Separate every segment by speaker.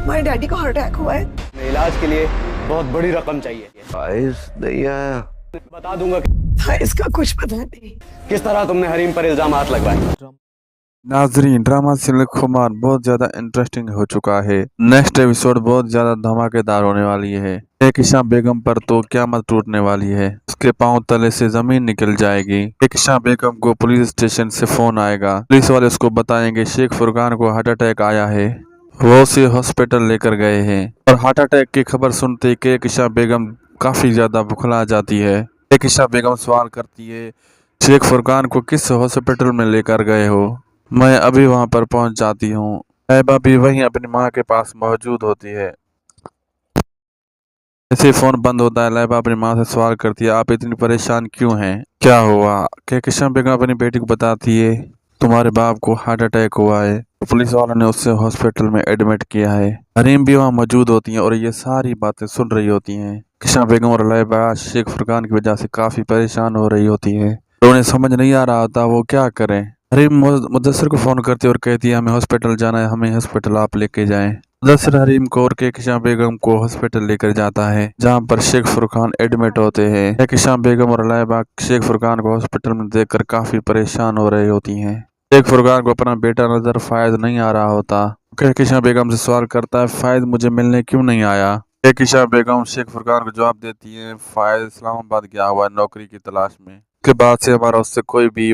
Speaker 1: हमारे डैडी को heart attack हुआ है।
Speaker 2: इलाज के लिए बहुत बड़ी रकम चाहिए।
Speaker 3: फाइज नहीं आया।
Speaker 2: बता दूंगा
Speaker 1: इसका कुछ पता नहीं।
Speaker 2: किस तरह तुमने हरीम पर इल्जामात लगवाए।
Speaker 4: नाजरीन, ड्रामा सीरियल खुमार बहुत ज्यादा इंटरेस्टिंग हो चुका है। नेक्स्ट एपिसोड बहुत ज्यादा धमाकेदार होने वाली है। एक ईशा बेगम पर तो क़यामत टूटने वाली है। उसके पांव तले से जमीन निकल जाएगी। एक ईशा बेगम को पुलिस स्टेशन से फोन आएगा। पुलिस वाले उसको बताएंगे शेख फुरकान को हार्ट अटैक आया है, वो उसे हॉस्पिटल लेकर गए हैं। और हार्ट अटैक की खबर सुनते ही एक ईशा बेगम काफी ज्यादा बुखला जाती है। एक ईशा बेगम सवाल करती है, शेख फुरकान को किस हॉस्पिटल में लेकर गए हो? मैं अभी वहां पर पहुंच जाती हूँ। लैबा भी वहीं अपनी माँ के पास मौजूद होती है। जैसे फोन बंद होता है, लैबा अपनी माँ से सवाल करती है, आप इतनी परेशान क्यों हैं? क्या हुआ? ईशा बेगम अपनी बेटी को बताती है, तुम्हारे बाप को हार्ट अटैक हुआ है। तो पुलिस वालों ने उससे हॉस्पिटल में एडमिट किया है। हरीम भी वहाँ मौजूद होती हैं और ये सारी बातें सुन रही होती हैं। ईशा बेगम और लैबा शेख फुरकान की वजह से काफी परेशान हो रही होती है। तो उन्हें समझ नहीं आ रहा था वो क्या करें। हरीम मुदस्सिर को फोन करती है और कहती है, हमें हॉस्पिटल जाना है, हमें हॉस्पिटल आप लेके जाएं। मुदस्सिर हरीम को और ईशा बेगम को हॉस्पिटल लेकर जाता है, जहां पर शेख फुरकान एडमिट होते हैं। ईशा बेगम और लैबा शेख फुरकान को हॉस्पिटल में देखकर काफी परेशान हो रही होती हैं। शेख फुरकान को अपना बेटा नजर फायद नहीं आ रहा होता। ईशा बेगम से सवाल करता है, फायद मुझे मिलने क्यों नहीं आया? ईशा बेगम शेख फुरकान को जवाब देती है, फायद इस्लामाबाद गया हुआ है नौकरी की तलाश में। उसके बाद से हमारा उससे कोई भी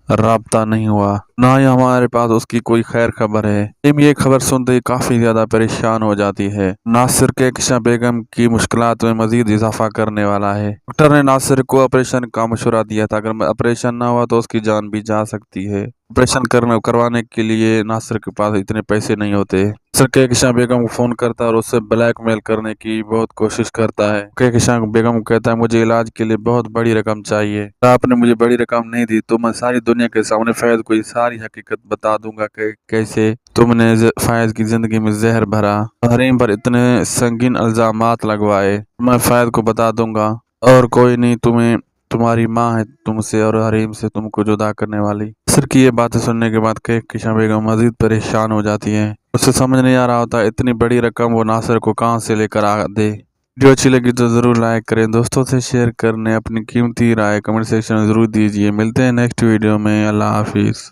Speaker 4: राब्ता नहीं हुआ, ना ही हमारे पास उसकी कोई खैर खबर है। ये खबर सुनते ही काफी ज्यादा परेशान हो जाती है। नासिर के ईशा बेगम की मुश्किलात में मजीद इजाफा करने वाला है। डॉक्टर ने नासिर को ऑपरेशन का मशवरा दिया था, अगर ऑपरेशन ना हुआ तो उसकी जान भी जा सकती है। ऑपरेशन करवाने के लिए नासिर के पास इतने पैसे नहीं होते। नासिर ईशा बेगम को फोन करता है और उससे ब्लैकमेल करने की बहुत कोशिश करता है। ईशा बेगम को कहता है, मुझे इलाज के लिए बहुत बड़ी रकम चाहिए, आपने मुझे बड़ी रकम नहीं दी तो मैं सारी दुनिया के सामने फैज को ये सारी हकीकत बता दूंगा कि कैसे तुमने फैज की जिंदगी में जहर भरा, हरीम पर इतने संगीन इल्जामात लगवाए। मैं फैज को बता दूंगा और कोई नहीं तुम्हारी माँ है तुमसे और हरीम से तुमको जुदा करने वाली। नासिर की ये बातें सुनने के बाद ईशा बेगम मजीद परेशान हो जाती है। उसे समझ नहीं आ रहा होता इतनी बड़ी रकम वो नासिर को कहां से लेकर आ दे। वीडियो अच्छी लगी तो जरूर लाइक करें, दोस्तों से शेयर करने, अपनी कीमती राय कमेंट सेक्शन में जरूर दीजिए। मिलते हैं नेक्स्ट वीडियो में। अल्लाह हाफिज।